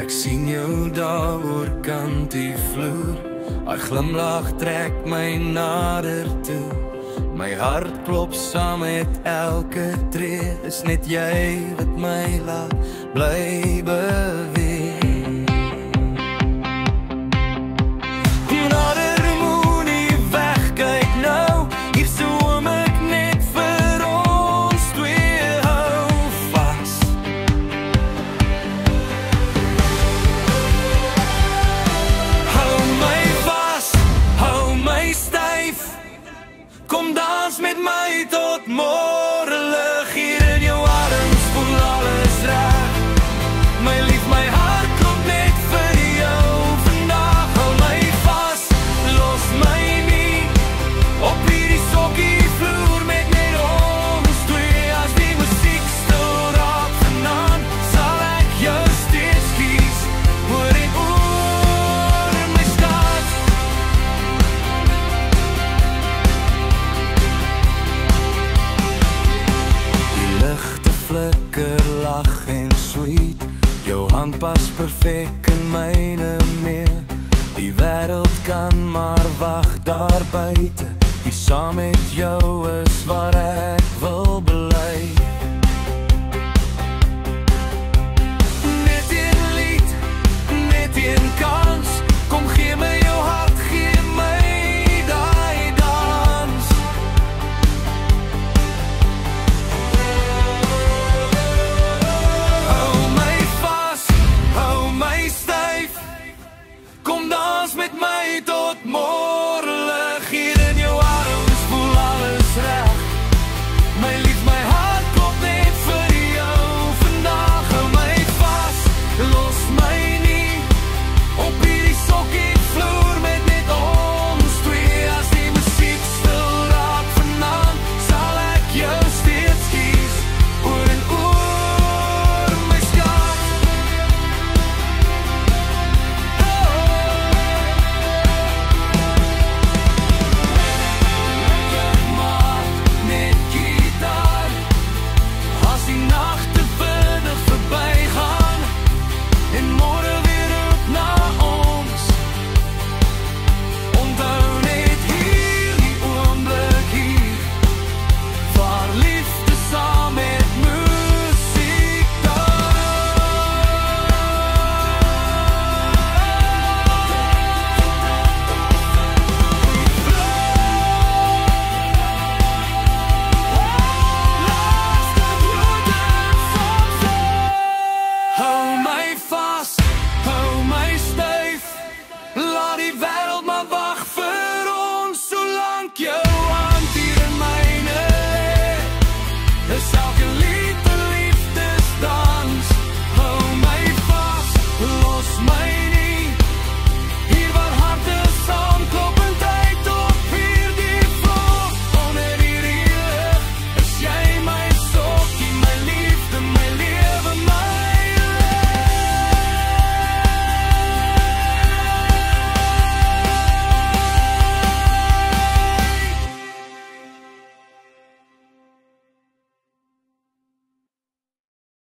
Ek sien jou daar oor kant die vloer. Haar glimlach trek my nader toe. My hart klop saam met elke tree. Is net jy wat my laat bly beweeg. Nader moenie wegkyk nou. Hier soom ek net vir ons twee. Hou vas. Hou my vas, hou my styf. Kom dans met my tot môre lig. Hier in jou arms voel alles reg. My lief, my hart klop net vir jou vandag. Hou my vas, los my nie. Op hierdie sokkie vloer met net ons twee. As die musiek stil raak vanaand, sal ek jou steeds kies. Oor en oor in my stad. Die ligte flikker, lag en sweet. Jou hand pas perfek in myne meer. Die wêreld kan maar wag daar buite. Hier saam met jou is waar ek